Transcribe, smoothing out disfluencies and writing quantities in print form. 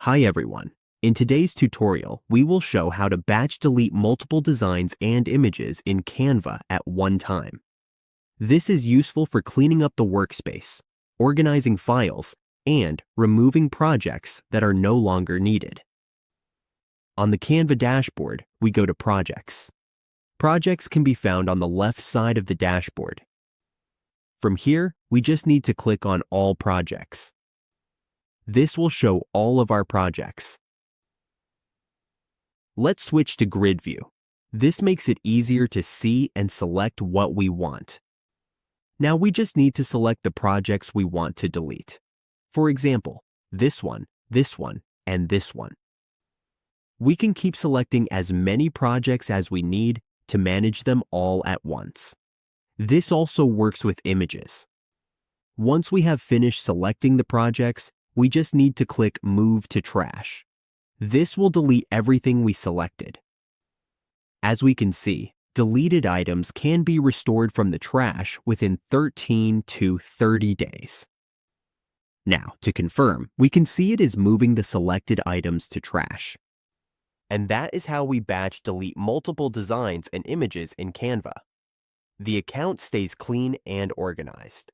Hi everyone. In today's tutorial, we will show how to batch delete multiple designs and images in Canva at one time. This is useful for cleaning up the workspace, organizing files, and removing projects that are no longer needed. On the Canva dashboard, we go to Projects. Projects can be found on the left side of the dashboard. From here, we just need to click on All Projects. This will show all of our projects. Let's switch to Grid View. This makes it easier to see and select what we want. Now we just need to select the projects we want to delete. For example, this one, and this one. We can keep selecting as many projects as we need to manage them all at once. This also works with images. Once we have finished selecting the projects, we just need to click Move to Trash. This will delete everything we selected. As we can see, deleted items can be restored from the trash within 13 to 30 days. Now, to confirm, we can see it is moving the selected items to trash. And that is how we batch delete multiple designs and images in Canva. The account stays clean and organized.